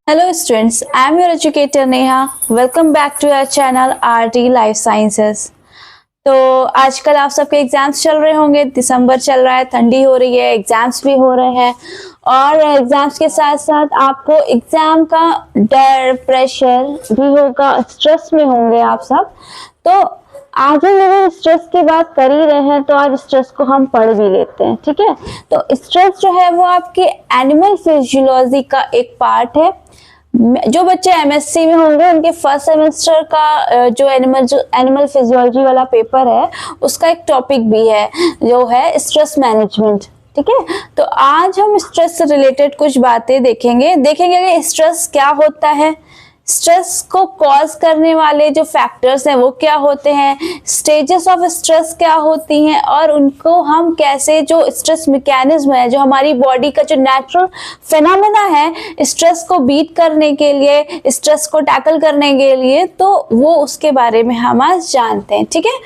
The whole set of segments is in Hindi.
Hello students, I am your educator Neha. Welcome back to our channel RT Life Sciences. तो आजकल आप सबके एग्जाम्स चल रहे होंगे, दिसंबर चल रहा है, ठंडी हो रही है, एग्जाम्स भी हो रहे हैं और एग्जाम्स के साथ साथ आपको एग्जाम का डर, प्रेशर भी होगा, स्ट्रेस में होंगे आप सब। तो आज हम लोग स्ट्रेस की बात कर ही रहे हैं तो आज स्ट्रेस को हम पढ़ भी लेते हैं, ठीक है। तो स्ट्रेस जो है वो आपके एनिमल फिजियोलॉजी का एक पार्ट है। जो बच्चे एमएससी में होंगे उनके फर्स्ट सेमेस्टर का जो एनिमल फिजियोलॉजी वाला पेपर है उसका एक टॉपिक भी है जो है स्ट्रेस मैनेजमेंट, ठीक है। तो आज हम स्ट्रेस से रिलेटेड कुछ बातें देखेंगे कि स्ट्रेस क्या होता है, स्ट्रेस को कॉज करने वाले जो फैक्टर्स हैं वो क्या होते हैं, स्टेजेस ऑफ स्ट्रेस क्या होती हैं और उनको हम कैसे, जो स्ट्रेस मैकेनिज्म है, जो हमारी बॉडी का जो नेचुरल फिनोमेना है स्ट्रेस को बीट करने के लिए, स्ट्रेस को टैकल करने के लिए, तो वो उसके बारे में हम आज जानते हैं, ठीक है।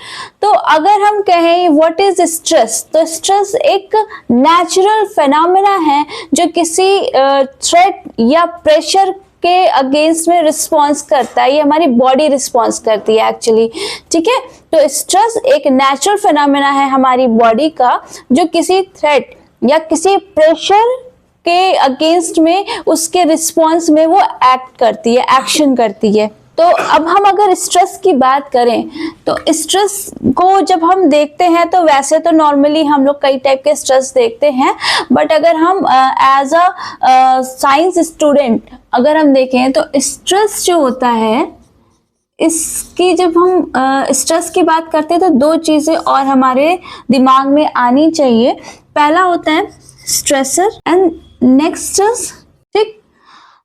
तो अगर हम कहें व्हाट इज स्ट्रेस, तो स्ट्रेस एक नेचुरल फिनोमेना है जो किसी थ्रेट या प्रेशर के अगेंस्ट में रिस्पॉन्स करता है, ये हमारी बॉडी रिस्पॉन्स करती है एक्चुअली, ठीक है। तो स्ट्रेस एक नेचुरल फिनोमेना है हमारी बॉडी का जो किसी थ्रेट या किसी प्रेशर के अगेंस्ट में उसके रिस्पॉन्स में वो एक्ट करती है, एक्शन करती है। तो अब हम अगर स्ट्रेस की बात करें तो स्ट्रेस को जब हम देखते हैं तो वैसे तो नॉर्मली हम लोग कई टाइप के स्ट्रेस देखते हैं, बट अगर हम एज अ साइंस स्टूडेंट अगर हम देखें तो स्ट्रेस जो होता है, इसकी जब हम स्ट्रेस की बात करते हैं तो दो चीज़ें और हमारे दिमाग में आनी चाहिए। पहला होता है स्ट्रेसर एंड नेक्स्ट, ठीक।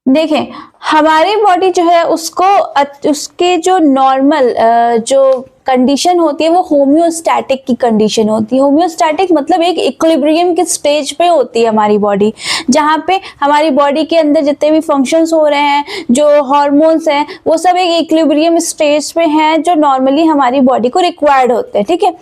देखें हमारी बॉडी जो है उसके जो नॉर्मल जो कंडीशन होती है वो होम्योस्टैटिक की कंडीशन होती है। होम्योस्टैटिक मतलब एक इक्विलिब्रियम के स्टेज पे होती है हमारी बॉडी, जहाँ पे हमारी बॉडी के अंदर जितने भी फंक्शंस हो रहे हैं, जो हार्मोन्स हैं, वो सब एक इक्विलिब्रियम स्टेज पे हैं जो नॉर्मली हमारी बॉडी को रिक्वायर्ड होते हैं, ठीक है।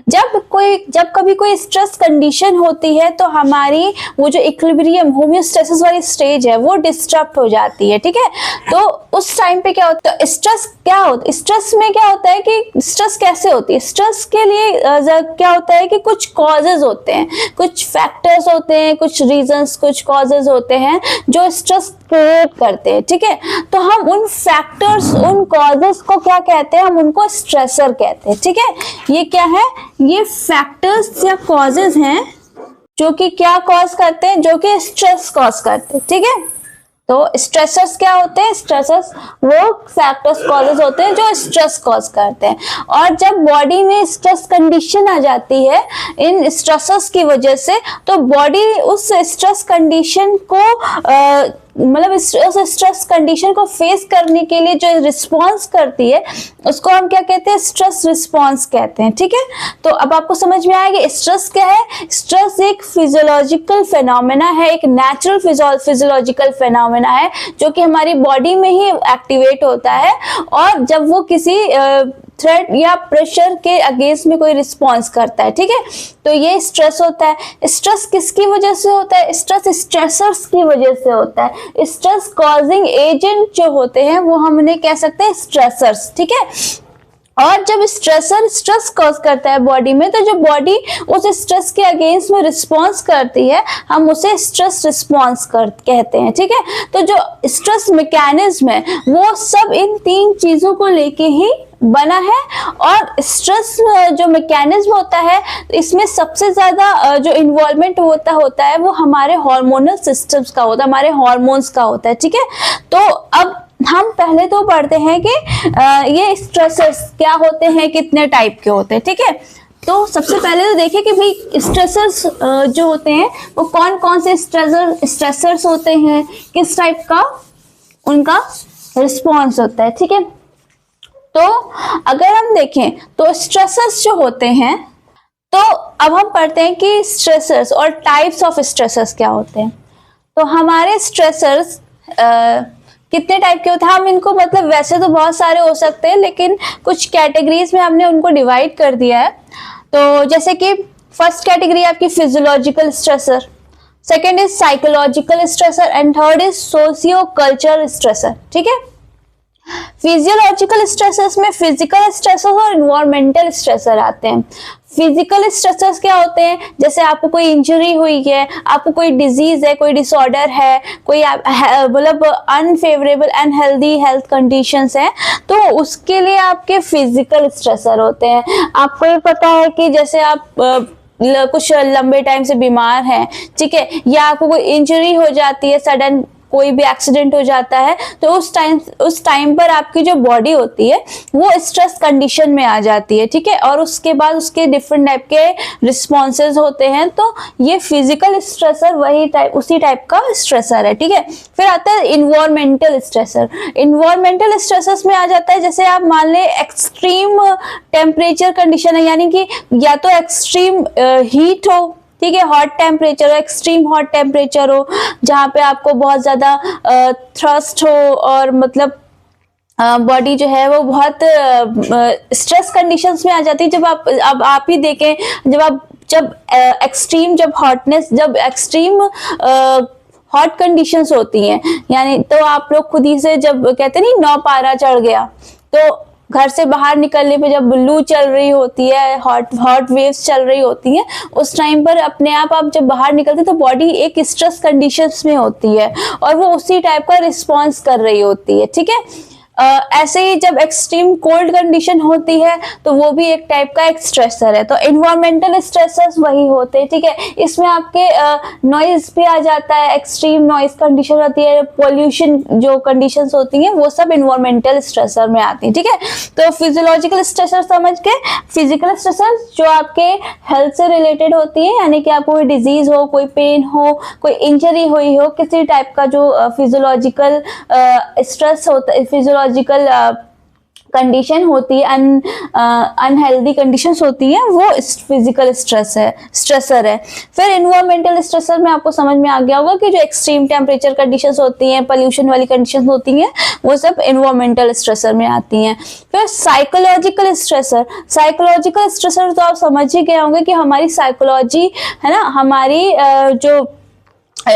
जब कभी कोई स्ट्रेस कंडीशन होती है तो हमारी वो जो इक्विलिब्रियम होमियोस्टेसिस वाली स्टेज है वो डिस्टर्ब हो जाती है, ठीक है। तो उस टाइम पे क्या होता है, स्ट्रेस में क्या होता है कि स्ट्रेस कैसे होती है, स्ट्रेस के लिए क्या होता है कि कुछ कॉजेज होते हैं, कुछ फैक्टर्स होते हैं, कुछ रीजंस, कुछ कॉजेज होते हैं जो स्ट्रेस क्रिएट करते हैं, ठीक है। तो हम उन फैक्टर्स, उन कॉजेस को क्या कहते हैं, हम उनको स्ट्रेसर कहते हैं, ठीक है। ये क्या है, ये फैक्टर्स या कॉजेज हैं जो कि क्या कॉज करते हैं, जो कि स्ट्रेस कॉज करते हैं, ठीक है। तो स्ट्रेसर्स क्या होते हैं, स्ट्रेसर्स वो फैक्टर्स कॉजेज होते हैं जो स्ट्रेस कॉज करते हैं। और जब बॉडी में स्ट्रेस कंडीशन आ जाती है इन स्ट्रेसर्स की वजह से, तो बॉडी उस स्ट्रेस कंडीशन को मतलब उस स्ट्रेस कंडीशन को फेस करने के लिए जो रिस्पॉन्स करती है उसको हम क्या कहते हैं, स्ट्रेस रिस्पॉन्स कहते हैं, ठीक है। तो अब आपको समझ में आएगा स्ट्रेस क्या है। स्ट्रेस एक फिजियोलॉजिकल फिनोमेना है, एक नेचुरल फिजियोलॉजिकल फिनोमेना है जो कि हमारी बॉडी में ही एक्टिवेट होता है और जब वो किसी थ्रेट या प्रेशर के अगेंस्ट में कोई रिस्पॉन्स करता है, ठीक है। तो ये स्ट्रेस होता है। स्ट्रेस किसकी वजह से होता है, स्ट्रेस स्ट्रेसर्स की वजह से होता है। स्ट्रेस कॉजिंग एजेंट जो होते हैं वो हम उन्हें कह सकते हैं स्ट्रेसर्स, ठीक है। और जब स्ट्रेसर स्ट्रेस कॉज करता है बॉडी में, तो जो बॉडी उस स्ट्रेस के अगेंस्ट में रिस्पॉन्स करती है हम उसे स्ट्रेस रिस्पॉन्स कहते हैं, ठीक है। तो जो स्ट्रेस मैकेनिज्म है वो सब इन तीन चीजों को लेके ही बना है। और स्ट्रेस जो मैकेनिज्म होता है इसमें सबसे ज्यादा जो इन्वॉल्वमेंट होता है वो हमारे हार्मोनल सिस्टम्स का होता है, हमारे हार्मोन्स का होता है, ठीक है। तो अब हम पहले तो पढ़ते हैं कि ये स्ट्रेसर्स क्या होते हैं, कितने टाइप के होते हैं, ठीक है। तो सबसे पहले तो देखिए कि भाई स्ट्रेसर्स जो होते हैं वो कौन कौन से स्ट्रेसर्स होते हैं, किस टाइप का उनका रिस्पॉन्स होता है, ठीक है। तो अगर हम देखें तो स्ट्रेसर्स जो होते हैं, तो अब हम पढ़ते हैं कि स्ट्रेसर्स और टाइप्स ऑफ स्ट्रेसर्स क्या होते हैं। तो हमारे स्ट्रेसर्स कितने टाइप के होते हैं, हम इनको मतलब वैसे तो बहुत सारे हो सकते हैं लेकिन कुछ कैटेगरीज में हमने उनको डिवाइड कर दिया है। तो जैसे कि फर्स्ट कैटेगरी आपकी physiological stressor, second is psychological stressor and third is socio cultural stressor. ठीक है, फिजियोलॉजिकल स्ट्रेसर्स में फिजिकल स्ट्रेसर्स और इन्वायरमेंटल स्ट्रेसर आते हैं। फिजिकल स्ट्रेसर्स क्या होते हैं, जैसे आपको कोई इंजरी हुई है, आपको कोई डिजीज है, कोई डिसऑर्डर है, कोई मतलब अनफेवरेबल अनहेल्दी हेल्थ कंडीशंस है, तो उसके लिए आपके फिजिकल स्ट्रेसर होते हैं। आपको ये पता है कि जैसे आप कुछ लंबे टाइम से बीमार हैं, ठीक है, या आपको कोई इंजरी हो जाती है, सडन कोई भी एक्सीडेंट हो जाता है, तो उस टाइम पर आपकी जो बॉडी होती है वो स्ट्रेस कंडीशन में आ जाती है। ठीक है, और उसके बाद उसके डिफरेंट टाइप के रिस्पॉन्सेज होते हैं। तो ये फिजिकल स्ट्रेसर उसी टाइप का स्ट्रेसर है। ठीक है, फिर आता है इन्वायरमेंटल स्ट्रेसर। इन्वायरमेंटल स्ट्रेसर्स में आ जाता है, जैसे आप मान ले एक्सट्रीम टेम्परेचर कंडीशन है, यानी कि या तो एक्सट्रीम हीट हो, ठीक है, हॉट टेम्परेचर हो, एक्सट्रीम हॉट टेम्परेचर हो, जहाँ पे आपको बहुत ज्यादा थ्रस्ट हो और मतलब बॉडी जो है वो बहुत स्ट्रेस कंडीशंस में आ जाती है। अब आप ही देखें, जब एक्सट्रीम जब एक्सट्रीम हॉट कंडीशंस होती हैं, यानी तो आप लोग खुद ही से जब कहते नहीं 9 पारा चढ़ गया, तो घर से बाहर निकलने पे जब लू चल रही होती है, हॉट वेव्स चल रही होती हैं, उस टाइम पर अपने आप जब बाहर निकलते तो बॉडी एक स्ट्रेस कंडीशंस में होती है और वो उसी टाइप का रिस्पॉन्स कर रही होती है। ठीक है, ऐसे ही जब एक्सट्रीम कोल्ड कंडीशन होती है तो वो भी एक टाइप का एक स्ट्रेसर है। तो इन्वायरमेंटल स्ट्रेसर्स वही होते हैं। ठीक है, इसमें आपके नॉइज भी आ जाता है, एक्सट्रीम नॉइज कंडीशन होती है, पोल्यूशन जो कंडीशंस होती हैं वो सब इन्वायरमेंटल स्ट्रेसर में आती है। ठीक है, तो फिजियोलॉजिकल स्ट्रेसर समझ के, फिजिकल स्ट्रेसर जो आपके हेल्थ से रिलेटेड होती है, यानी कि आपको कोई डिजीज हो, कोई पेन हो, कोई इंजरी हुई हो, किसी टाइप का जो फिजियोलॉजिकल स्ट्रेस होता है, फिजियोलॉजिकल कंडीशन होती है, अनहेल्दी कंडीशंस होती हैं, वो फिजिकल स्ट्रेसर है। फिर इन्वायरमेंटल स्ट्रेसर में आपको समझ में आ गया होगा कि जो एक्सट्रीम टेम्परेचर कंडीशंस होती हैं, पोल्यूशन वाली कंडीशंस होती हैं, वो सब इन्वायरमेंटल स्ट्रेसर में आती हैं। फिर साइकोलॉजिकल स्ट्रेसर तो आप समझ ही गए होंगे कि हमारी साइकोलॉजी है ना, हमारी जो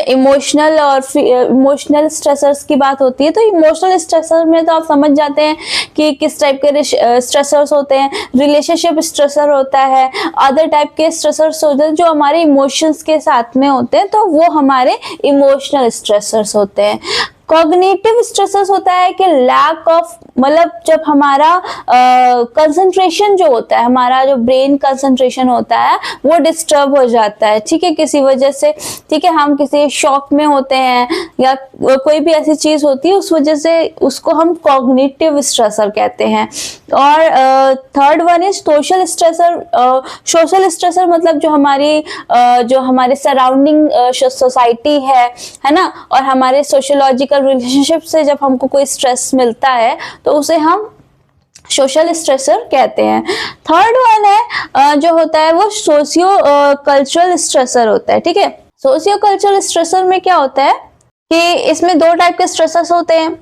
इमोशनल स्ट्रेसर्स की बात होती है, तो इमोशनल स्ट्रेसर में तो आप समझ जाते हैं कि किस टाइप के स्ट्रेसर्स होते हैं। रिलेशनशिप स्ट्रेसर होता है, अदर टाइप के स्ट्रेसर्स होते हैं जो हमारे इमोशंस के साथ में होते हैं, तो वो हमारे इमोशनल स्ट्रेसर्स होते हैं। कॉग्निटिव स्ट्रेसर्स होता है कि लैक ऑफ, मतलब जब हमारा कंसंट्रेशन जो होता है, हमारा जो ब्रेन कंसंट्रेशन होता है वो डिस्टर्ब हो जाता है। ठीक है, किसी वजह से, ठीक है, हम किसी शॉक में होते हैं या कोई भी ऐसी चीज होती है, उस वजह से उसको हम कॉग्निटिव स्ट्रेसर कहते हैं। और third one is social stressor. Social stressor मतलब जो हमारे सराउंडिंग सोसाइटी है ना, और हमारे सोशोलॉजिकल रिलेशनशिप से जब हमको कोई स्ट्रेस मिलता है तो उसे हम सोशल स्ट्रेसर कहते हैं। थर्ड वन है जो होता है वो सोशियो कल्चरल स्ट्रेसर होता है। ठीक है, सोशियो कल्चरल स्ट्रेसर में क्या होता है कि इसमें 2 टाइप के स्ट्रेसर्स होते हैं।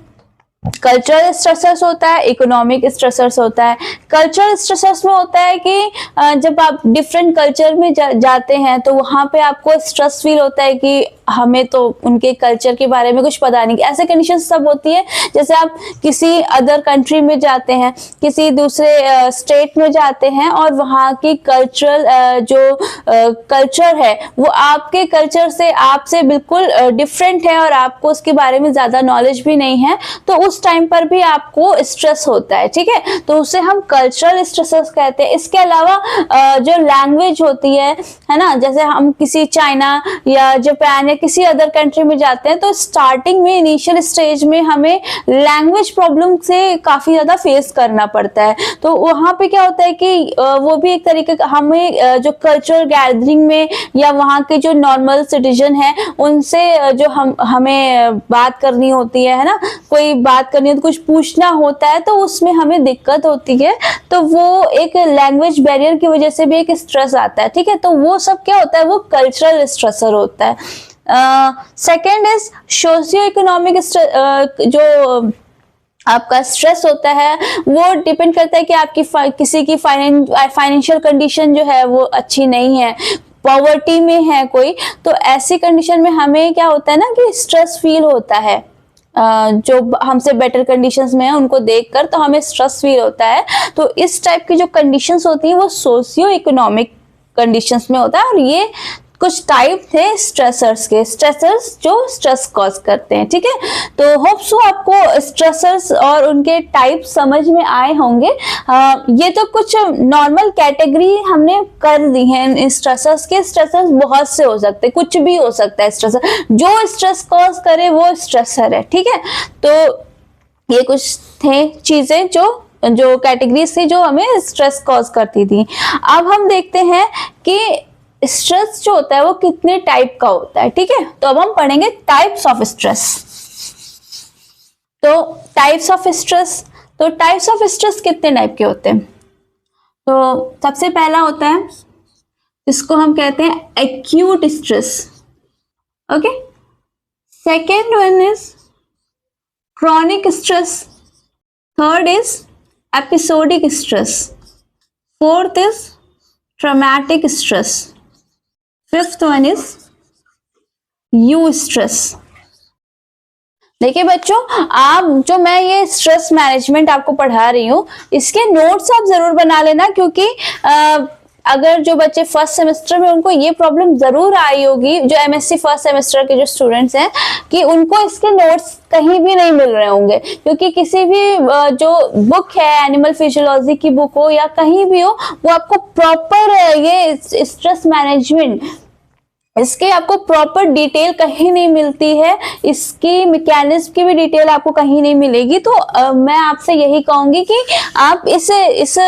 कल्चरल स्ट्रेसर्स होता है, इकोनॉमिक स्ट्रेसर्स होता है। कल्चरल स्ट्रेसर्स में होता है कि जब आप डिफरेंट कल्चर में जाते हैं तो वहां पे आपको स्ट्रेस फील होता है कि हमें तो उनके कल्चर के बारे में कुछ पता नहीं। ऐसे कंडीशन सब होती है, जैसे आप किसी अदर कंट्री में जाते हैं, किसी दूसरे स्टेट में जाते हैं और वहाँ की कल्चरल जो कल्चर है वो आपके कल्चर से, आपसे बिल्कुल डिफरेंट है और आपको उसके बारे में ज्यादा नॉलेज भी नहीं है, तो उस टाइम पर भी आपको स्ट्रेस होता है। ठीक है, तो उसे हम कल्चरल स्ट्रेसर्स कहते हैं। इसके अलावा जो लैंग्वेज होती है ना, जैसे हम किसी चाइना या जापान या किसी अदर कंट्री में जाते हैं तो स्टार्टिंग में, इनिशियल स्टेज में हमें लैंग्वेज प्रॉब्लम से काफी ज्यादा फेस करना पड़ता है। तो वहां पे क्या होता है कि वो भी एक तरीके का हमें जो कल्चरल गैदरिंग में या वहाँ के जो नॉर्मल सिटीजन है उनसे जो हमें बात करनी होती है ना, कोई बात करनी हो तो कुछ पूछना होता है, तो उसमें हमें दिक्कत होती है। तो वो एक लैंग्वेज बैरियर की वजह से भी एक स्ट्रेस आता है। ठीक है, तो वो सब क्या होता है, वो कल्चरल स्ट्रेसर होता है। सेकेंड इज सोशियो इकोनॉमिक जो आपका स्ट्रेस होता है वो डिपेंड करता है कि आपकी किसी की फाइनेंशियल कंडीशन जो है वो अच्छी नहीं है। पॉवर्टी में है कोई, तो ऐसी कंडीशन में हमें क्या होता है ना कि स्ट्रेस फील होता है। जो हमसे बेटर कंडीशंस में है उनको देखकर तो हमें स्ट्रेस फील होता है। तो इस टाइप की जो कंडीशंस होती हैं वो सोशियो इकोनॉमिक कंडीशंस में होता है। और ये कुछ टाइप थे स्ट्रेसर्स के, स्ट्रेसर्स जो स्ट्रेस कॉज करते हैं, ठीक है। तो होप सो आपको स्ट्रेसर्स और उनके टाइप समझ में आए होंगे। ये तो कुछ नॉर्मल कैटेगरी हमने कर दी है इन स्ट्रेसर्स के। स्ट्रेसर्स बहुत से हो सकते हैं, कुछ भी हो सकता है स्ट्रेसर, जो स्ट्रेस कॉज करे वो स्ट्रेसर है, ठीक है। तो ये कुछ थे चीजें जो कैटेगरीज थी जो हमें स्ट्रेस कॉज करती थी। अब हम देखते हैं कि स्ट्रेस जो होता है वो कितने टाइप का होता है, ठीक है। तो अब हम पढ़ेंगे टाइप्स ऑफ स्ट्रेस। तो टाइप्स ऑफ स्ट्रेस, तो टाइप्स ऑफ स्ट्रेस कितने टाइप के होते हैं? तो सबसे पहला होता है इसको हम कहते हैं acute stress, okay. Second one is chronic stress, third is episodic stress, fourth is traumatic stress, fifth one is eustress। देखिए बच्चों, आप जो मैं ये स्ट्रेस मैनेजमेंट आपको पढ़ा रही हूँ इसके नोट्स आप जरूर बना लेना, क्योंकि अगर जो बच्चे फर्स्ट सेमेस्टर में उनको ये प्रॉब्लम जरूर आई होगी, जो एमएससी फर्स्ट सेमेस्टर के जो स्टूडेंट्स हैं, कि उनको इसके नोट्स कहीं भी नहीं मिल रहे होंगे, क्योंकि किसी भी जो बुक है, एनिमल फिजियोलॉजी की बुक हो या कहीं भी हो, वो आपको प्रॉपर ये स्ट्रेस मैनेजमेंट इसके आपको प्रॉपर डिटेल कहीं नहीं मिलती है, इसकी मैकेनिज्म की भी डिटेल आपको कहीं नहीं मिलेगी। तो मैं आपसे यही कहूंगी कि आप इस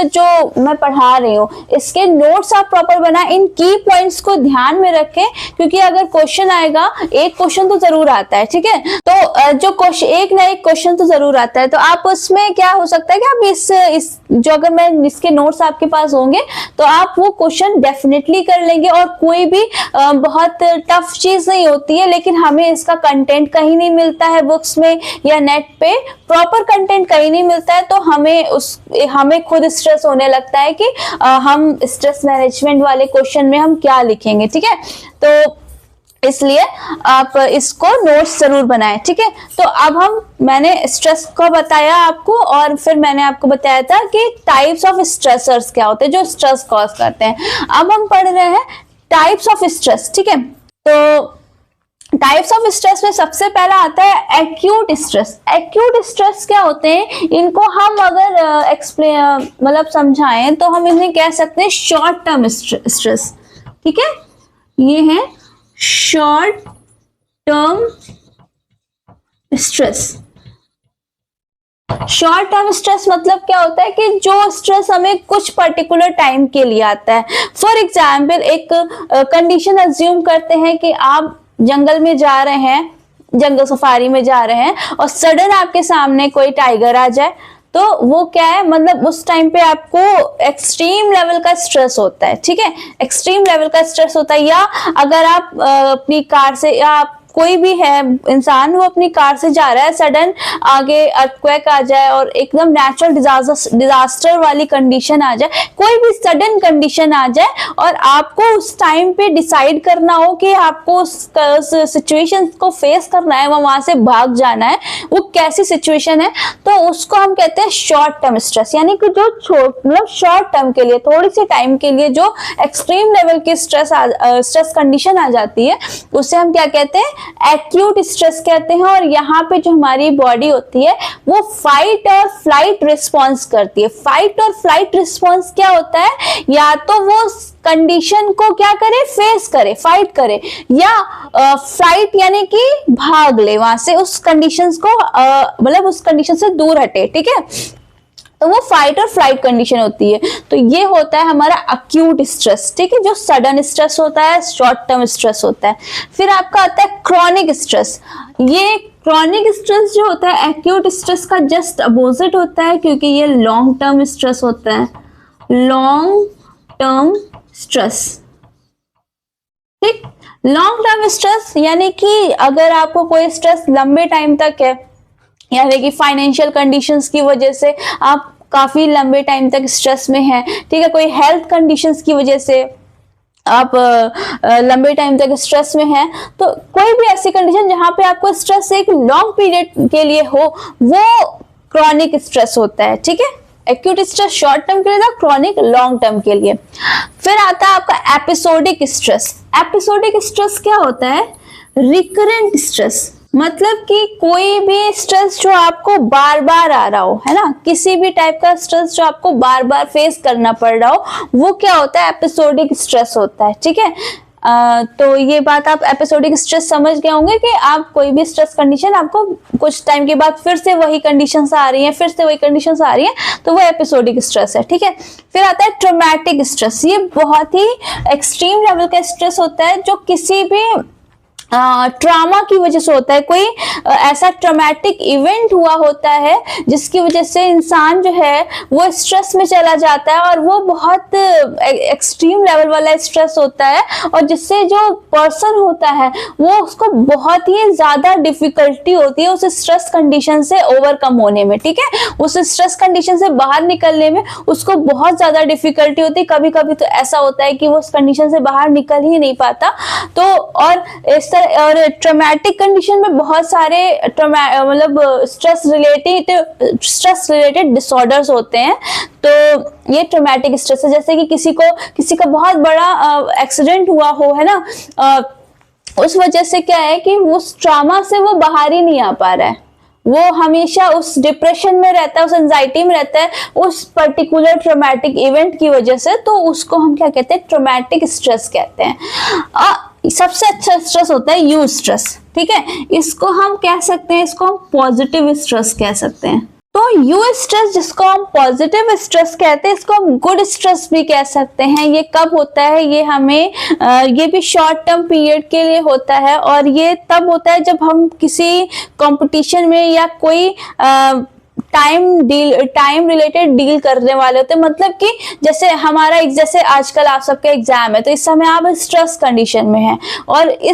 जो मैं पढ़ा रही हूँ इसके नोट्स आप प्रॉपर बनाएं, इन की पॉइंट्स को ध्यान में रखें, क्योंकि अगर क्वेश्चन आएगा, एक क्वेश्चन तो जरूर आता है, ठीक है। तो जो क्वेश्चन, एक ना एक क्वेश्चन तो जरूर आता है, तो आप उसमें क्या हो सकता है कि आप इस जो अगर मैं इसके नोट्स आपके पास होंगे तो आप वो क्वेश्चन डेफिनेटली कर लेंगे। और कोई भी बहुत टफ चीज नहीं होती है, लेकिन हमें इसका कंटेंट कहीं नहीं मिलता है बुक्स में या नेट पे, प्रॉपर कंटेंट कहीं नहीं मिलता है, तो हमें खुद स्ट्रेस होने लगता है कि हम स्ट्रेस मैनेजमेंट वाले क्वेश्चन में हम क्या लिखेंगे, ठीक है। तो इसलिए आप इसको नोट्स जरूर बनाएं, ठीक है। तो अब मैंने स्ट्रेस को बताया आपको, और फिर मैंने आपको बताया था कि टाइप्स ऑफ स्ट्रेसर्स क्या होते हैं जो स्ट्रेस कॉज करते हैं। अब हम पढ़ रहे हैं टाइप्स ऑफ स्ट्रेस, ठीक है। तो टाइप्स ऑफ स्ट्रेस में सबसे पहला आता है एक्यूट स्ट्रेस। एक्यूट स्ट्रेस क्या होते हैं, इनको हम अगर एक्सप्लेन मतलब समझाएं तो हम इन्हें कह सकते हैं शॉर्ट टर्म स्ट्रेस, ठीक है। ये है short term stress. Short term stress मतलब क्या होता है कि जो स्ट्रेस हमें कुछ पर्टिकुलर टाइम के लिए आता है। फॉर एग्जाम्पल एक कंडीशन अज्यूम करते हैं कि आप जंगल में जा रहे हैं, जंगल सफारी में जा रहे हैं, और सडन आपके सामने कोई टाइगर आ जाए, तो वो क्या है, मतलब उस टाइम पे आपको एक्सट्रीम लेवल का स्ट्रेस होता है, ठीक है। एक्सट्रीम लेवल का स्ट्रेस होता है। या अगर आप अपनी कार से, या आप कोई भी है इंसान, वो अपनी कार से जा रहा है, सडन आगे अर्थक्वेक आ जाए और एकदम नेचुरल डिजास्टर वाली कंडीशन आ जाए, कोई भी सडन कंडीशन आ जाए, और आपको उस टाइम पे डिसाइड करना हो कि आपको उस सिचुएशन को फेस करना है, वहां से भाग जाना है, वो कैसी सिचुएशन है, तो उसको हम कहते हैं शॉर्ट टर्म स्ट्रेस। यानी कि जो मतलब शॉर्ट टर्म के लिए, थोड़ी सी टाइम के लिए जो एक्सट्रीम लेवल की स्ट्रेस कंडीशन आ जाती है, उसे हम क्या कहते हैं, एक्यूट स्ट्रेस कहते हैं। और यहाँ पे जो हमारी बॉडी होती है वो फाइट और फ्लाइट रिस्पॉन्स करती है। फाइट और फ्लाइट रिस्पॉन्स क्या होता है, या तो वो कंडीशन को क्या करे, फेस करे, फाइट करे, या फ्लाइट यानी कि भाग ले वहां से, उस कंडीशन को मतलब उस कंडीशन से दूर हटे, ठीक है। तो वो फाइट और फ्लाइट कंडीशन होती है। तो ये होता है हमारा अक्यूट स्ट्रेस, ठीक है, जो सडन स्ट्रेस होता है, शॉर्ट टर्म स्ट्रेस होता है। फिर आपका आता है क्रॉनिक स्ट्रेस। ये क्रॉनिक स्ट्रेस जो होता है एक्यूट स्ट्रेस का जस्ट अपोजिट होता है, क्योंकि ये लॉन्ग टर्म स्ट्रेस होता है, लॉन्ग टर्म स्ट्रेस, ठीक। लॉन्ग टर्म स्ट्रेस यानी कि अगर आपको कोई स्ट्रेस लंबे टाइम तक है, यानी कि फाइनेंशियल कंडीशंस की वजह से आप काफी लंबे टाइम तक स्ट्रेस में हैं, ठीक है, कोई हेल्थ कंडीशंस की वजह से आप लंबे टाइम तक स्ट्रेस में हैं, तो कोई भी ऐसी कंडीशन जहां पे आपको स्ट्रेस एक लॉन्ग पीरियड के लिए हो, वो क्रॉनिक स्ट्रेस होता है। ठीक है, एक्यूट स्ट्रेस शॉर्ट टर्म के लिए था, क्रॉनिक लॉन्ग टर्म के लिए। फिर आता है आपका एपिसोडिक स्ट्रेस। एपिसोडिक स्ट्रेस क्या होता है? रिकरेंट स्ट्रेस, मतलब कि कोई भी स्ट्रेस जो आपको बार बार आ रहा हो, है ना, किसी भी टाइप का स्ट्रेस जो आपको बार बार फेस करना पड़ रहा हो, वो क्या होता है? एपिसोडिक स्ट्रेस होता है। ठीक है, तो ये बात आप एपिसोडिक स्ट्रेस समझ गए होंगे कि आप कोई भी स्ट्रेस कंडीशन आपको कुछ टाइम के बाद फिर से वही कंडीशंस आ रही हैं, फिर से वही कंडीशंस आ रही हैं, तो वो एपिसोडिक स्ट्रेस है। ठीक है, फिर आता है ट्रॉमेटिक स्ट्रेस। ये बहुत ही एक्सट्रीम लेवल का स्ट्रेस होता है जो किसी भी ट्रामा की वजह से होता है। कोई ऐसा ट्रॉमेटिक इवेंट हुआ होता है जिसकी वजह से इंसान जो है वो स्ट्रेस में चला जाता है, और वो बहुत एक्सट्रीम लेवल वाला स्ट्रेस होता है, और जिससे जो पर्सन होता है वो उसको बहुत ही ज्यादा डिफिकल्टी होती है उस स्ट्रेस कंडीशन से ओवरकम होने में। ठीक है, उस स्ट्रेस कंडीशन से बाहर निकलने में उसको बहुत ज्यादा डिफिकल्टी होती है। कभी कभी तो ऐसा होता है कि वो उस कंडीशन से बाहर निकल ही नहीं पाता। तो और ट्रॉमेटिक कंडीशन में बहुत सारे मतलब स्ट्रेस रिलेटेड डिसऑर्डर्स होते हैं। तो ये ट्रॉमेटिक स्ट्रेस है, जैसे कि किसी का बहुत बड़ा एक्सीडेंट हुआ हो, है ना, उस वजह से क्या है कि उस ट्रामा से वो बाहर ही नहीं आ पा रहा है, वो हमेशा उस डिप्रेशन में रहता है, उस एंजाइटी में रहता है उस पर्टिकुलर ट्रॉमेटिक इवेंट की वजह से। तो उसको हम क्या कहते हैं? ट्रॉमेटिक स्ट्रेस कहते हैं। सबसे अच्छा स्ट्रेस होता है यू स्ट्रेस। ठीक है, इसको हम कह सकते हैं, इसको हम पॉजिटिव स्ट्रेस कह सकते हैं। तो यू स्ट्रेस जिसको हम पॉजिटिव स्ट्रेस कहते हैं, इसको हम गुड स्ट्रेस भी कह सकते हैं। ये कब होता है? ये हमें ये भी शॉर्ट टर्म पीरियड के लिए होता है, और ये तब होता है जब हम किसी कंपटीशन में या कोई टाइम रिलेटेड डील करने वाले होते हैं। मतलब कि जैसे आजकल आप सबका एग्जाम है, तो इस समय आप स्ट्रेस कंडीशन में हैं, और ये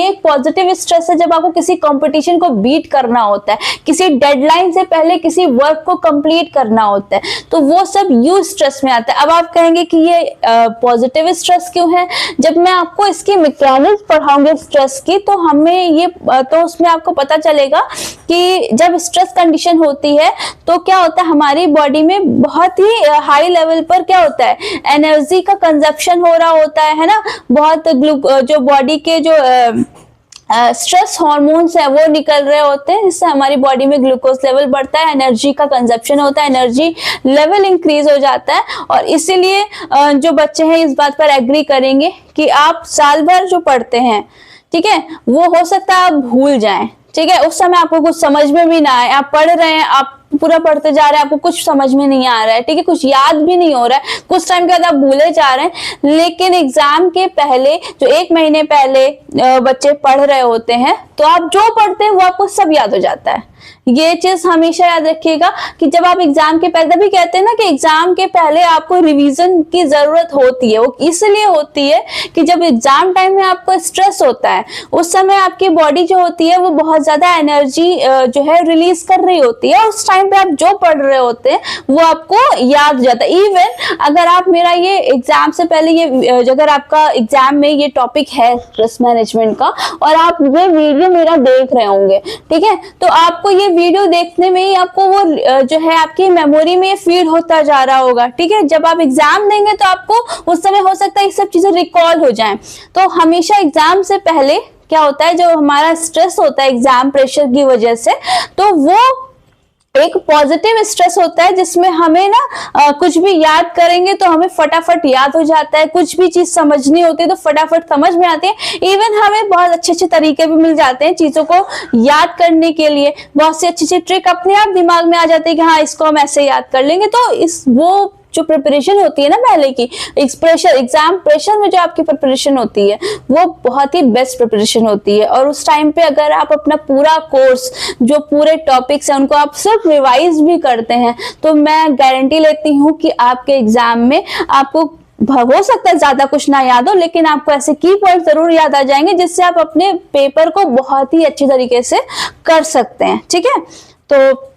एक पॉजिटिव स्ट्रेस है जब आपको किसी कंपटीशन को बीट करना होता है, किसी डेडलाइन से पहले किसी वर्क को कंप्लीट करना होता है, तो वो सब यू स्ट्रेस में आता है। अब आप कहेंगे कि ये पॉजिटिव स्ट्रेस क्यों है? जब मैं आपको इसकी मैकेनिक्स पढ़ाऊंगी स्ट्रेस की, तो उसमें आपको पता चलेगा कि जब स्ट्रेस कंडीशन होती है तो क्या होता है, हमारी बॉडी में बहुत ही हाई लेवल पर क्या होता है, एनर्जी का कंजप्शन हो रहा होता है ना, बहुत जो बॉडी के जो स्ट्रेस हार्मोन्स है वो निकल रहे होते हैं, जिससे हमारी बॉडी में ग्लूकोज लेवल बढ़ता है, एनर्जी का कंजप्शन होता है, एनर्जी लेवल इंक्रीज हो जाता है। और इसीलिए जो बच्चे हैं इस बात पर एग्री करेंगे कि आप साल भर जो पढ़ते हैं, ठीक है, वो हो सकता है आप भूल जाएं। ठीक है, उस समय आपको कुछ समझ में भी ना आए, आप पढ़ रहे हैं, आप पूरा पढ़ते जा रहे हैं, आपको कुछ समझ में नहीं आ रहा है, ठीक है, कुछ याद भी नहीं हो रहा है, कुछ टाइम के बाद आप भूले जा रहे हैं। लेकिन एग्जाम के पहले जो 1 महीने पहले बच्चे पढ़ रहे होते हैं, तो आप जो पढ़ते हैं वो आपको सब याद हो जाता है। ये चीज हमेशा याद रखिएगा कि जब आप एग्जाम के पहले, भी कहते हैं ना कि एग्जाम के पहले आपको रिवीजन की जरूरत होती है, वो इसलिए होती है कि जब एग्जाम टाइम में आपको स्ट्रेस होता है, उस समय आपकी बॉडी जो होती है वो बहुत ज्यादा एनर्जी जो है रिलीज कर रही होती है, उस टाइम पे आप जो पढ़ रहे होते हैं वो आपको याद हो जाता है। इवन अगर आप मेरा ये एग्जाम से पहले अगर आपका एग्जाम में ये टॉपिक है स्ट्रेस मैनेजमेंट का, और आप ये वीडियो मेरा देख रहे होंगे, ठीक है, तो आपको ये वीडियो देखने में ही आपको वो जो है आपकी मेमोरी में फीड होता जा रहा होगा। ठीक है, जब आप एग्जाम देंगे तो आपको उस समय हो सकता है ये सब चीजें रिकॉल हो जाएं। तो हमेशा एग्जाम से पहले क्या होता है, जो हमारा स्ट्रेस होता है एग्जाम प्रेशर की वजह से, तो वो एक पॉजिटिव स्ट्रेस होता है जिसमें हमें ना कुछ भी याद करेंगे तो हमें फटाफट याद हो जाता है, कुछ भी चीज समझनी होती है तो फटाफट समझ में आती है। इवन हमें बहुत अच्छे अच्छे तरीके भी मिल जाते हैं चीजों को याद करने के लिए, बहुत सी अच्छी अच्छी ट्रिक अपने आप दिमाग में आ जाती है कि हाँ इसको हम ऐसे याद कर लेंगे। तो वो जो प्रिपरेशन होती है ना पहले की, एग्जाम प्रेशर में जो आपकी प्रिपरेशन होती है वो बहुत ही बेस्ट प्रिपरेशन होती है। और उस टाइम पे अगर आप अपना पूरा कोर्स, जो पूरे टॉपिक्स हैं उनको आप सिर्फ रिवाइज भी करते हैं, तो मैं गारंटी लेती हूँ कि आपके एग्जाम में आपको हो सकता है ज्यादा कुछ ना याद हो, लेकिन आपको ऐसे की पॉइंट जरूर याद आ जाएंगे जिससे आप अपने पेपर को बहुत ही अच्छी तरीके से कर सकते हैं। ठीक है, तो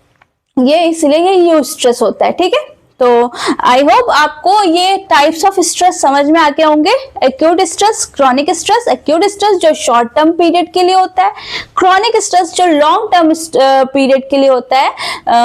ये इसलिए ये यू स्ट्रेस होता है। ठीक है, तो आई होप आपको ये टाइप्स ऑफ स्ट्रेस समझ में आके होंगे। Acute stress, chronic stress. Acute stress जो शॉर्ट टर्म पीरियड के लिए होता है, क्रॉनिक स्ट्रेस जो लॉन्ग टर्म पीरियड के लिए होता है,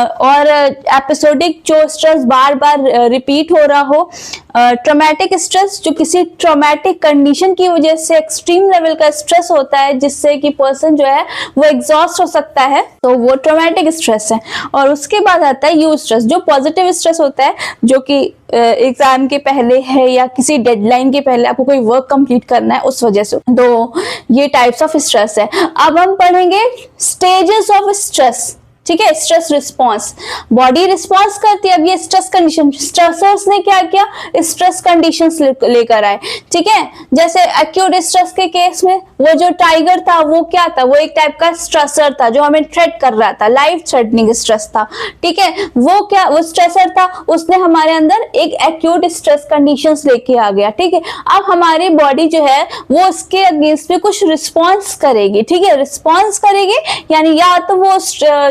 और एपिसोडिक जो स्ट्रेस बार बार रिपीट हो रहा हो। ट्रॉमेटिक स्ट्रेस जो किसी ट्रॉमेटिक कंडीशन की वजह से एक्सट्रीम लेवल का स्ट्रेस होता है जिससे कि पर्सन जो है वो एग्जॉस्ट हो सकता है, तो वो ट्रॉमेटिक स्ट्रेस है। और उसके बाद आता है यू स्ट्रेस जो पॉजिटिव स्ट्रेस होता है, जो कि एग्जाम के पहले है या किसी डेडलाइन के पहले आपको कोई वर्क कंप्लीट करना है उस वजह से। तो ये टाइप्स ऑफ स्ट्रेस है। अब हम पढ़ेंगे स्टेजेस ऑफ स्ट्रेस। ठीक है, स्ट्रेस रिस्पॉन्स, बॉडी रिस्पॉन्स करती है। अब ये स्ट्रेस कंडीशन, स्ट्रेसर्स ने क्या किया, स्ट्रेस कंडीशंस लेकर आए। ठीक है, जैसे एक्यूट स्ट्रेस के केस में वो जो टाइगर था वो क्या था, वो एक टाइप का स्ट्रेसर था जो हमें थ्रेट कर रहा था, लाइफ थ्रेटनिंग स्ट्रेस था। ठीक है, वो क्या, वो स्ट्रेसर था, उसने हमारे अंदर एक एक्यूट स्ट्रेस कंडीशंस लेके आ गया। ठीक है, अब हमारी बॉडी जो है वो उसके अगेंस्ट में कुछ रिस्पॉन्स करेगी। ठीक है, रिस्पॉन्स करेगी यानी या तो वो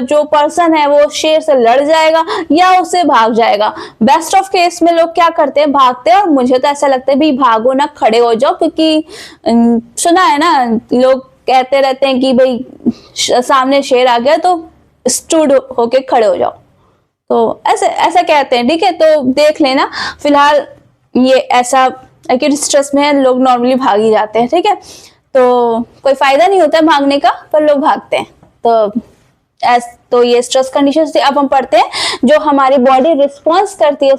जो पर्सन है वो शेर से लड़ जाएगा या उसे भाग जाएगा। बेस्ट ऑफ केस में लोग क्या करते हैं, भागते हैं। और मुझे तो ऐसा लगता है भी भागो ना, खड़े हो जाओ, क्योंकि सुना है ना, लोग कहते रहते हैं कि भाई सामने शेर आ गया तो स्टूड होके खड़े हो जाओ, तो ऐसा कहते हैं। ठीक है, तो देख लेना, फिलहाल ये ऐसा एक्यूट स्ट्रेस में लोग नॉर्मली भाग ही जाते हैं। ठीक है, तो कोई फायदा नहीं होता है भागने का, पर लोग भागते हैं। तो ये स्ट्रेस कंडीशन थी। अब हम पढ़ते हैं जो हमारी बॉडी रिस्पॉन्स करती है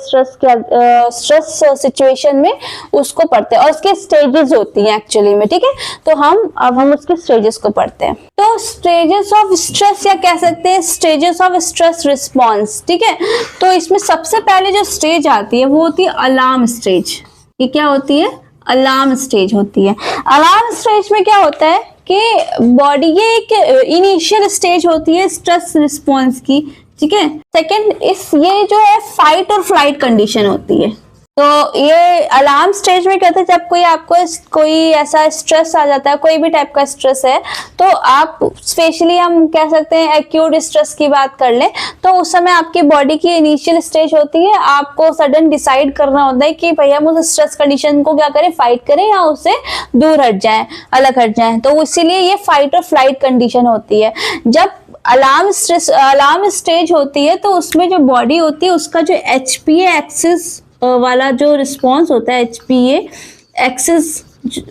स्ट्रेस सिचुएशन में, उसको पढ़ते हैं। और उसके स्टेजेस होती हैं एक्चुअली में। ठीक है, तो अब हम उसके स्टेजेस को पढ़ते हैं। तो स्टेजेस ऑफ स्ट्रेस या कह सकते हैं स्टेजेस ऑफ स्ट्रेस रिस्पॉन्स। ठीक है, तो इसमें सबसे पहले जो स्टेज आती है वो होती है अलार्म स्टेज। ये क्या होती है, अलार्म स्टेज होती है। अलार्म स्टेज में क्या होता है कि बॉडी, ये एक इनिशियल स्टेज होती है स्ट्रेस रिस्पॉन्स की। ठीक है, सेकंड ये जो है फाइट और फ्लाइट कंडीशन होती है। तो ये अलार्म स्टेज में कहते हैं जब आपको कोई ऐसा स्ट्रेस आ जाता है, कोई भी टाइप का स्ट्रेस है, तो आप स्पेशली हम कह सकते हैं एक्यूट स्ट्रेस की बात कर लें, तो उस समय आपकी बॉडी की इनिशियल स्टेज होती है, आपको सडन डिसाइड करना होता है कि भैया हम उस स्ट्रेस कंडीशन को क्या करें, फाइट करें या उससे दूर हट जाएं, अलग हट जाएं। तो इसीलिए ये फाइट और फ्लाइट कंडीशन होती है। जब अलार्म स्टेज होती है तो उसमें जो बॉडी होती है उसका जो HPA एक्सिस वाला जो रिस्पॉन्स होता है, HPA एक्सिस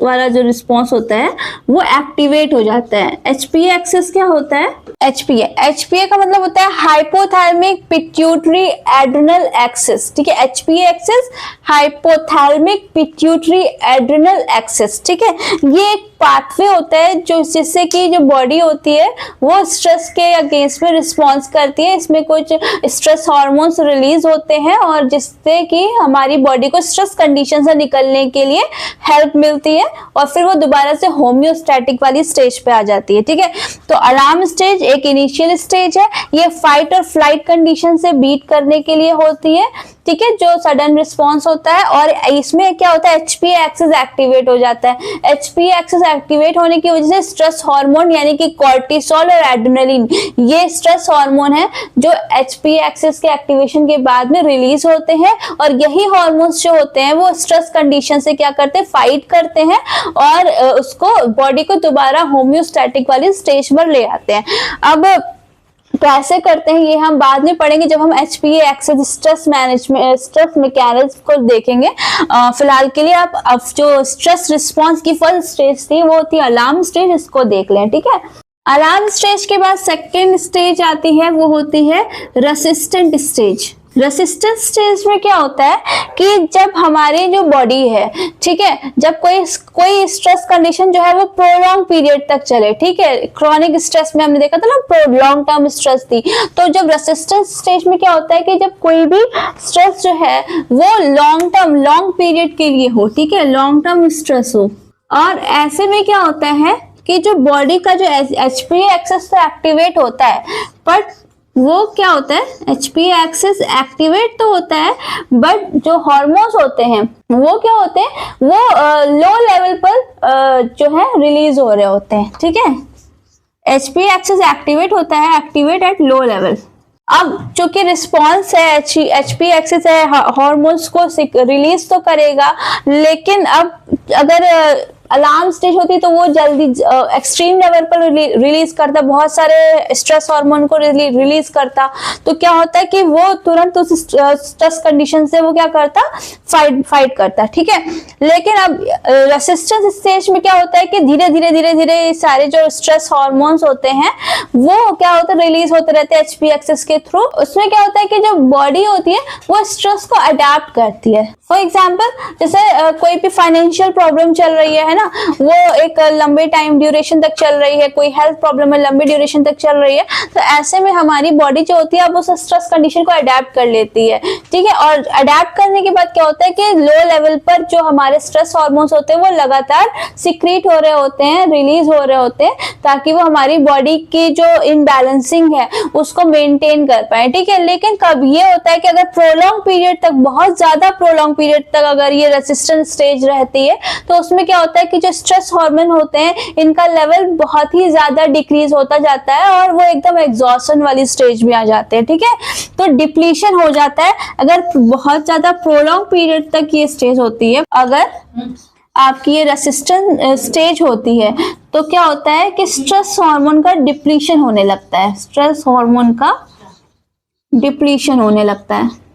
वाला जो रिस्पॉन्स होता है वो एक्टिवेट हो जाता है। HPA एक्सिस क्या होता है, HPA का मतलब होता है हाइपोथैलेमिक पिट्यूटरी एड्रिनल एक्सिस। ठीक है, HPA axis hypothalamic pituitary adrenal axis. ठीक है, ये एक पाथवे होता है जो जिससे कि जो बॉडी होती है वो स्ट्रेस के अगेंस्ट में रिस्पॉन्स करती है। इसमें कुछ स्ट्रेस हार्मोन्स रिलीज होते हैं और जिससे कि हमारी बॉडी को स्ट्रेस कंडीशन से निकलने के लिए हेल्प मिलती है और फिर वो दोबारा से होम्योस्टैटिक वाली स्टेज पे आ जाती है। ठीक है, तो अलार्म स्टेज एक इनिशियल स्टेज है, ये फाइट और फ्लाइट कंडीशन से बीट करने के लिए होती है। ठीक है, जो सडन रिस्पॉन्स होता है और इसमें क्या होता है, HPA एक्सिस एक्टिवेट हो जाता है। HPA एक्सिस एक्टिवेट होने की वजह से स्ट्रेस हार्मोन यानी कि कॉर्टिसोल और एड्रेनलिन, ये स्ट्रेस हार्मोन है जो HPA एक्सिस के एक्टिवेशन के बाद में रिलीज होते हैं और यही हार्मोन्स जो होते हैं वो स्ट्रेस कंडीशन से क्या करते हैं, फाइट करते हैं और उसको बॉडी को दोबारा होम्योस्टैटिक वाली स्टेज पर ले आते हैं। अब कैसे करते हैं ये हम बाद में पढ़ेंगे जब हम HPA एक्सिस स्ट्रेस मैकेनिज्म को देखेंगे। फिलहाल के लिए आप अब जो स्ट्रेस रिस्पॉन्स की फर्स्ट स्टेज थी वो थी अलार्म स्टेज, इसको देख लें। ठीक है, अलार्म स्टेज के बाद सेकेंड स्टेज आती है, वो होती है रेसिस्टेंट स्टेज। रेसिस्टेंट स्टेज में क्या होता है कि जब हमारी जो बॉडी है, ठीक है, जब कोई स्ट्रेस कंडीशन जो है वो प्रोलॉन्ग पीरियड तक चले। ठीक है, क्रॉनिक स्ट्रेस में हमने देखा था ना, लॉन्ग टर्म स्ट्रेस थी। तो जब रेसिस्टेंट स्टेज में क्या होता है कि जब कोई भी स्ट्रेस जो है वो लॉन्ग पीरियड के लिए हो, ठीक है, लॉन्ग टर्म स्ट्रेस हो, और ऐसे में क्या होता है कि जो बॉडी का जो HPA एक्सिस तो एक्टिवेट होता है, बट वो क्या होता है, HPA एक्सिस एक्टिवेट तो होता है बट जो हार्मोन्स होते हैं वो क्या होते हैं, वो लो लेवल पर जो है रिलीज हो रहे होते हैं। ठीक है, HPA एक्सिस एक्टिवेट होता है, एक्टिवेट एट लो लेवल। अब चूंकि रिस्पॉन्स है, एचपी एक्सिस है, हार्मोन्स को रिलीज तो करेगा, लेकिन अब अगर अलार्म स्टेज होती है तो वो जल्दी एक्सट्रीम लेवल पर रिलीज करता, बहुत सारे स्ट्रेस हार्मोन को रिलीज करता। तो क्या होता है कि वो तुरंत उस स्ट्रेस कंडीशन से वो क्या करता, फाइट करता, ठीक है। लेकिन अब रेसिस्टेंस स्टेज में क्या होता है कि धीरे धीरे धीरे धीरे सारे जो स्ट्रेस हार्मोन्स होते हैं वो क्या होता है, रिलीज होते रहते हैं एचपी एक्सिस के थ्रू। उसमें क्या होता है कि जो बॉडी होती है वो स्ट्रेस को अडेप्ट करती है। फॉर एग्जाम्पल जैसे कोई भी फाइनेंशियल प्रॉब्लम चल रही है ना, वो एक लंबे टाइम ड्यूरेशन तक चल रही है, कोई हेल्थ प्रॉब्लम है लंबे ड्यूरेशन तक चल रही है, तो ऐसे में हमारी बॉडी जो होती है अब उस स्ट्रेस कंडीशन को अडेप्ट कर लेती है, ठीक है। और अडेप्ट करने के बाद क्या होता है कि लो लेवल पर जो हमारे स्ट्रेस हार्मोन्स होते हैं वो लगातार सिक्रीट हो रहे होते हैं, रिलीज हो रहे होते हैं, ताकि वो हमारी बॉडी की जो इनबैलेंसिंग है उसको मेंटेन कर पाए, ठीक है। लेकिन कब ये होता है कि अगर प्रोलॉन्ग पीरियड तक, बहुत ज्यादा प्रोलॉन्ग पीरियड तक अगर ये रेसिस्टेंट स्टेज रहती है तो उसमें क्या होता है कि जो स्ट्रेस हार्मोन होते हैं इनका लेवल बहुत ही ज्यादा डिक्रीज होता जाता है और वो एकदम एग्जॉशन वाली स्टेज में आ जाते हैं, ठीक है। तो डिप्लीशन हो जाता है अगर बहुत ज्यादा प्रोलॉन्ग पीरियड तक ये स्टेज होती है। अगर आपकी ये रेसिस्टेंट स्टेज होती है तो क्या होता है कि स्ट्रेस हार्मोन का डिप्लीशन होने लगता है, स्ट्रेस हार्मोन का डिप्लीशन होने लगता है।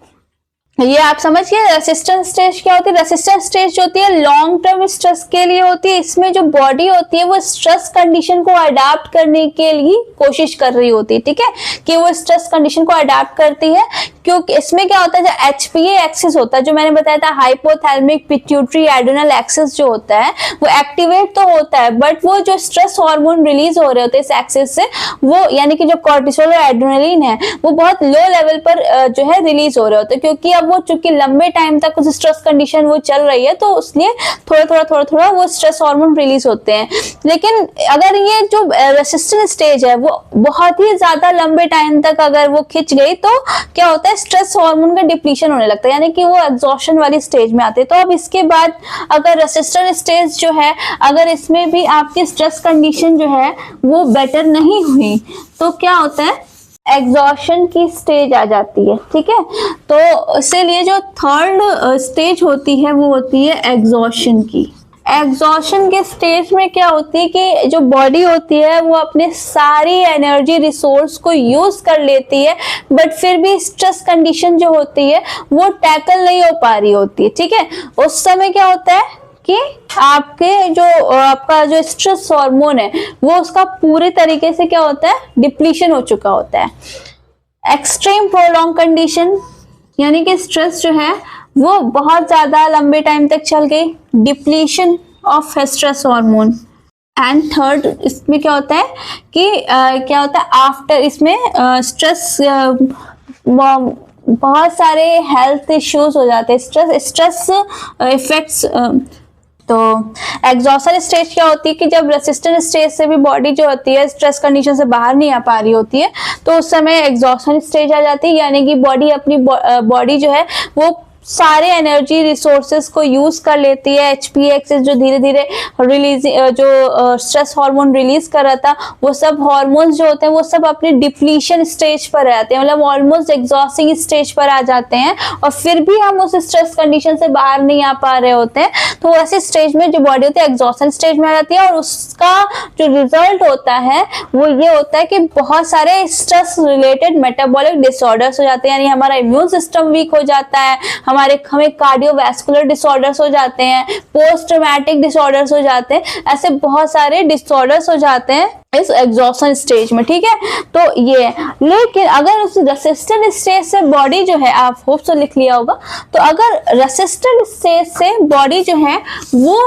ये आप समझिए रेसिस्टेंस स्टेज क्या होती है। रेसिस्टेंस स्टेज जो होती है लॉन्ग टर्म स्ट्रेस के लिए होती है। इसमें जो बॉडी होती है वो स्ट्रेस कंडीशन को अडाप्ट करने के लिए कोशिश कर रही होती है, ठीक है, कि वो स्ट्रेस कंडीशन को अडाप्ट करती है। क्योंकि इसमें क्या होता है, जो एचपीए एक्सिस होता है, जो मैंने बताया था हाइपोथैलेमिक पिट्यूटरी एड्रेनल एक्सिस जो होता है वो एक्टिवेट तो होता है, बट वो जो स्ट्रेस हार्मोन रिलीज हो रहे होते हैं इस एक्सिस से, वो यानी कि जो कॉर्टिसोल और एड्रेनलिन है वो बहुत लो लेवल पर जो है रिलीज हो रहे होते हैं। क्योंकि अब वो चूंकि लंबे टाइम तक उस स्ट्रेस कंडीशन वो चल रही है तो इसलिए थोड़ा थोड़ा वो स्ट्रेस हार्मोन रिलीज होते हैं। लेकिन अगर ये जो रेसिस्टेंट स्टेज है वो बहुत ही ज्यादा लंबे टाइम तक अगर वो खिंच गई तो क्या होता है, स्ट्रेस हार्मोन का डिप्लीशन होने लगता है, यानी कि वो एग्जॉशन वाली स्टेज में आते हैं। तो अब इसके बाद अगर रेसिस्टेंट स्टेज जो है, अगर इसमें भी आपकी स्ट्रेस कंडीशन जो है वो बेटर नहीं हुई तो क्या होता है, एग्जॉशन की स्टेज आ जाती है, ठीक है। तो इसीलिए जो थर्ड स्टेज होती है वो होती है एग्जॉशन की। एग्जॉशन के स्टेज में क्या होती है कि जो बॉडी होती है वो अपने सारी एनर्जी रिसोर्स को यूज कर लेती है, बट फिर भी स्ट्रेस कंडीशन जो होती है वो टैकल नहीं हो पा रही होती है, ठीक है। उस समय क्या होता है कि आपका जो स्ट्रेस हार्मोन है वो उसका पूरे तरीके से क्या होता है, डिप्लीशन हो चुका होता है। एक्सट्रीम प्रोलॉन्ग कंडीशन यानी कि स्ट्रेस जो है वो बहुत ज्यादा लंबे टाइम तक चल गई, depletion of stress hormone. And third इसमें क्या होता है कि क्या होता है आफ्टर इसमें स्ट्रेस, बहुत सारे हेल्थ इश्यूज हो जाते हैं, स्ट्रेस इफेक्ट्स। तो एग्जॉशन स्टेज क्या होती है कि जब रेसिस्टेंट स्टेज से भी बॉडी जो होती है स्ट्रेस कंडीशन से बाहर नहीं आ पा रही होती है तो उस समय एग्जॉशन स्टेज आ जाती है, यानी कि बॉडी अपनी बॉडी जो है वो सारे एनर्जी रिसोर्सेज को यूज कर लेती है। एचपी एक्सिस जो धीरे धीरे रिलीज, जो स्ट्रेस हार्मोन रिलीज कर रहा था, वो सब हार्मोन्स जो होते हैं वो सब अपने डिप्लीशन स्टेज पर आते हैं, मतलब ऑलमोस्ट एग्जॉस्टिंग स्टेज पर आ जाते हैं और फिर भी हम उस स्ट्रेस कंडीशन से बाहर नहीं आ पा रहे होते हैं। तो ऐसे स्टेज में जो बॉडी होती है एग्जॉस्शन स्टेज में आ जाती है और उसका जो रिजल्ट होता है वो ये होता है कि बहुत सारे स्ट्रेस रिलेटेड मेटाबॉलिक डिसऑर्डर्स हो जाते हैं, यानी हमारा इम्यून सिस्टम वीक हो जाता है, हमें कार्डियोवैस्कुलर डिसऑर्डर्स हो जाते हैं, पोस्ट ट्रॉमेटिक डिसऑर्डर्स हो जाते हैं, ऐसे बहुत सारे डिसऑर्डर्स हो जाते हैं इस एग्जॉशन स्टेज में, ठीक है। तो ये, लेकिन अगर उस रेसिस्टेंट स्टेज से बॉडी जो है, आप होप से लिख लिया होगा, तो अगर रेसिस्टेंट स्टेज से बॉडी जो है वो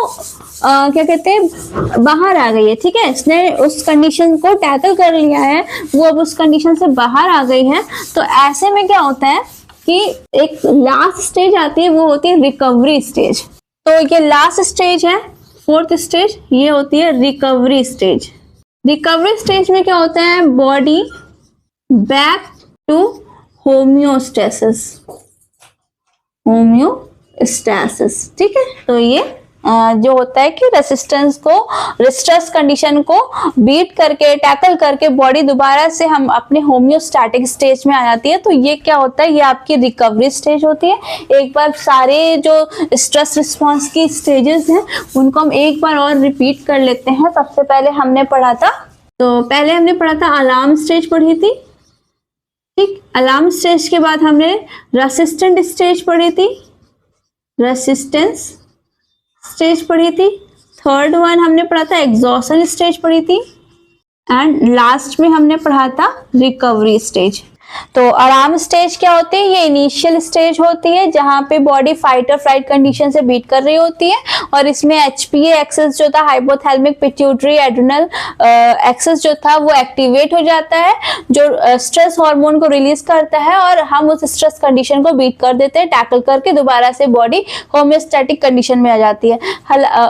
क्या कहते हैं बाहर आ गई है, ठीक है, इसने उस कंडीशन को टैकल कर लिया है, वो अब उस कंडीशन से बाहर आ गई है, तो ऐसे में क्या होता है कि एक लास्ट स्टेज आती है, वो होती है रिकवरी स्टेज। तो ये लास्ट स्टेज है, फोर्थ स्टेज, ये होती है रिकवरी स्टेज। रिकवरी स्टेज में क्या होता है, बॉडी बैक टू होम्योस्टेसिस, ठीक है। तो ये जो होता है कि रेसिस्टेंस को, स्ट्रेस कंडीशन को बीट करके, टैकल करके बॉडी दोबारा से हम अपने होम्योस्टैटिक स्टेज में आ जाती है। तो ये क्या होता है, ये आपकी रिकवरी स्टेज होती है। एक बार सारे जो स्ट्रेस रिस्पॉन्स की स्टेजेस हैं उनको हम एक बार और रिपीट कर लेते हैं। सबसे पहले हमने पढ़ा था, तो पहले हमने पढ़ा था अलार्म स्टेज पढ़ी थी, ठीक। अलार्म स्टेज के बाद हमने रेसिस्टेंट स्टेज पढ़ी थी, रेसिस्टेंस स्टेज पढ़ी थी। थर्ड वन हमने पढ़ा था एग्जॉशन स्टेज पढ़ी थी, एंड लास्ट में हमने पढ़ा था रिकवरी स्टेज। तो अलार्म स्टेज क्या होती है, ये इनिशियल स्टेज होती है जहां पे बॉडी फाइट और फ्लाइट कंडीशन से बीट कर रही होती है, और इसमें HPA एक्सेस जो था, हाइपोथैलेमिक पिट्यूटरी एड्रिनल एक्सेस जो था वो एक्टिवेट हो जाता है, जो स्ट्रेस हार्मोन को रिलीज करता है, और हम उस स्ट्रेस कंडीशन को बीट कर देते हैं, टैकल करके दोबारा से बॉडी होम्योस्टैटिक कंडीशन में आ जाती है।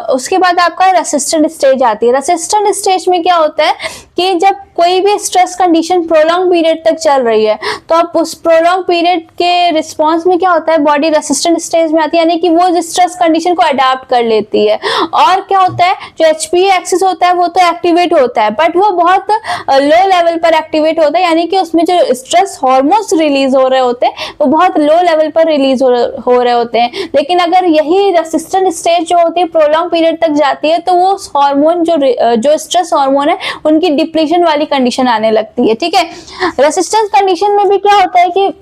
उसके बाद आपका रेसिस्टेंट स्टेज आती है। रेसिस्टेंट स्टेज में क्या होता है कि जब कोई भी स्ट्रेस कंडीशन प्रोलॉन्ग पीरियड तक चल रही है, तो आप उस प्रोलॉन्ग पीरियड के रिस्पॉन्स में क्या होता है, बॉडी रेसिस्टेंट स्टेज में आती है, यानी कि वो स्ट्रेस कंडीशन को अडाप्ट कर लेती है। और क्या होता है, जो HPA एक्सिस होता है वो तो एक्टिवेट होता है, बट वो बहुत लो लेवल पर एक्टिवेट होता है, यानी कि उसमें जो स्ट्रेस हार्मोन्स रिलीज हो रहे होते हैं वो बहुत लो लेवल पर रिलीज हो रहे होते हैं। लेकिन अगर यही रेसिस्टेंट स्टेज जो होती है प्रोलॉन्ग पीरियड तक जाती है, तो वो हार्मोन जो स्ट्रेस हार्मोन है उनकी डिप्लीशन वाली कंडीशन आने लगती है, ठीक है। रेसिस्टेंस कंडीशन में भी क्या होता है कि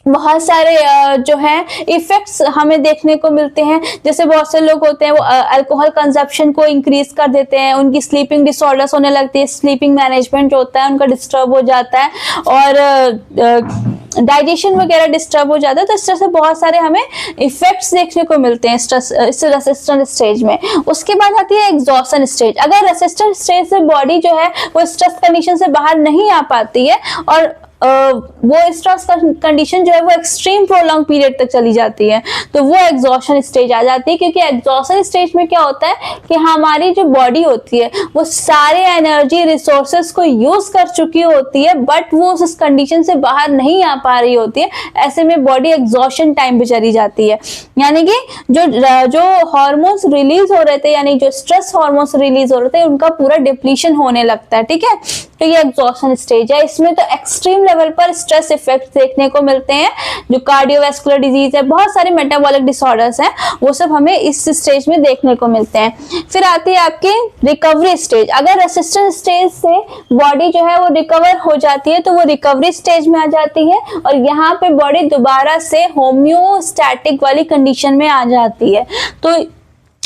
बहुत सारे जो है इफेक्ट्स हमें देखने को मिलते हैं। जैसे बहुत से लोग होते हैं वो अल्कोहल कंजप्शन को इंक्रीज कर देते हैं, उनकी स्लीपिंग डिसऑर्डर्स होने लगती है, स्लीपिंग मैनेजमेंट जो होता है उनका डिस्टर्ब हो जाता है, और डाइजेशन वगैरह डिस्टर्ब हो जाता है। तो इस तरह से बहुत सारे हमें इफेक्ट्स देखने को मिलते हैं स्ट्रेस इस रेसिस्टेंट स्टेज में। उसके बाद आती है एग्जॉशन स्टेज। अगर रेसिस्टेंट स्टेज से बॉडी जो है वो स्ट्रेस कंडीशन से बाहर नहीं आ पाती है, और वो स्ट्रेस कंडीशन जो है वो एक्सट्रीम प्रोलॉन्ग पीरियड तक चली जाती है, तो वो एग्जॉशन स्टेज आ जाती है। क्योंकि एग्जॉशन स्टेज में क्या होता है कि हमारी जो बॉडी होती है वो सारे एनर्जी रिसोर्सेस को यूज कर चुकी होती है, बट वो उस कंडीशन से बाहर नहीं आ पा रही होती है। ऐसे में बॉडी एग्जॉशन टाइम पे चली जाती है, यानी कि जो हार्मोन्स रिलीज हो रहे थे, यानी जो स्ट्रेस हार्मोन्स रिलीज हो रहे थे, उनका पूरा डिप्लीशन होने लगता है, ठीक है। तो ये एग्जॉशन स्टेज है। इसमें तो एक्सट्रीम लेवल पर स्ट्रेस इफेक्ट देखने को मिलते हैं, जो कार्डियोवैस्कुलर डिजीज है, बहुत सारे मेटाबॉलिक डिसऑर्डर्स हैं, वो सब हमें इस स्टेज में देखने को मिलते हैं। फिर आती है आपकी रिकवरी स्टेज। अगर रेसिस्टेंट स्टेज से बॉडी जो है वो रिकवर हो जाती है, तो वो रिकवरी स्टेज में आ जाती है, और यहाँ पे बॉडी दोबारा से होम्योस्टैटिक वाली कंडीशन में आ जाती है। तो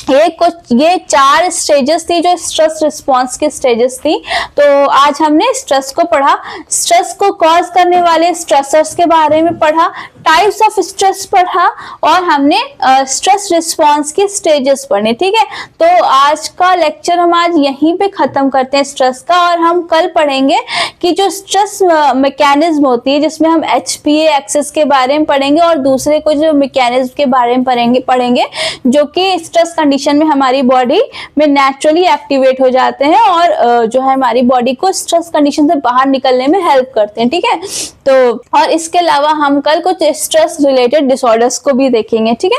ये 4 स्टेजेस थी जो स्ट्रेस रिस्पॉन्स की स्टेजेस थी। तो आज हमने स्ट्रेस को पढ़ा, स्ट्रेस को कॉज करने वाले स्ट्रेसर्स के बारे में पढ़ा, टाइप्स ऑफ स्ट्रेस पढ़ा, और हमने स्ट्रेस रिस्पॉन्स की स्टेजेस पढ़े, ठीक है। तो आज का लेक्चर हम आज यहीं पे खत्म करते हैं स्ट्रेस का, और हम कल पढ़ेंगे कि जो स्ट्रेस मैकेनिज्म होती है, जिसमें हम HPA एक्सेस के बारे में पढ़ेंगे, और दूसरे कुछ मैकेनिज्म के बारे में पढ़ेंगे जो कि स्ट्रेस कंडीशन में हमारी बॉडी में नेचुरली एक्टिवेट हो जाते हैं, और जो है हमारी बॉडी को स्ट्रेस कंडीशन से बाहर निकलने में हेल्प करते हैं, ठीक है। तो और इसके अलावा हम कल कुछ स्ट्रेस रिलेटेड डिसऑर्डर्स को भी देखेंगे, ठीक है।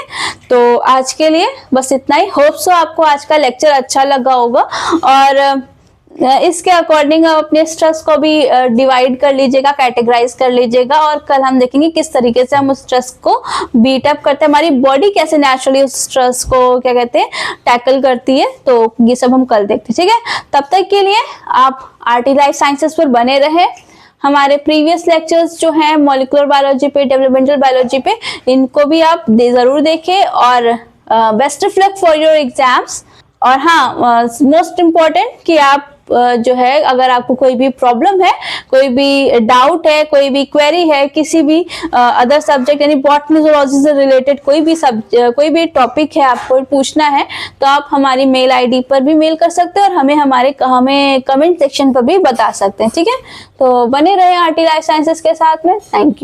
तो आज के लिए बस इतना ही। होप सो आपको आज का लेक्चर अच्छा लगा होगा, और इसके अकॉर्डिंग आप अपने स्ट्रेस को भी डिवाइड कर लीजिएगा, कैटेगराइज कर लीजिएगा, और कल हम देखेंगे किस तरीके से हम उस स्ट्रेस को बीट अप करते हैं, हमारी बॉडी कैसे नेचुरली उस स्ट्रेस को क्या कहते हैं टैकल करती है। तो ये सब हम कल देखते हैं, ठीक है। तब तक के लिए आप RT लाइफ साइंसेस पर बने रहे। हमारे प्रीवियस लेक्चर्स जो हैं मॉलिक्यूलर बायोलॉजी पे, डेवलपमेंटल बायोलॉजी पे, इनको भी आप जरूर देखें, और best of luck for your exams. और हाँ, मोस्ट इम्पॉर्टेंट कि आप जो है, अगर आपको कोई भी प्रॉब्लम है, कोई भी डाउट है, कोई भी क्वेरी है, किसी भी अदर सब्जेक्ट यानी बॉटनी जूलॉजी से रिलेटेड कोई भी टॉपिक है आपको पूछना है, तो आप हमारी मेल ID पर भी मेल कर सकते हैं, और हमें कमेंट सेक्शन पर भी बता सकते हैं, ठीक है। तो बने रहे RT लाइफ साइंसेस के साथ में। Thank you.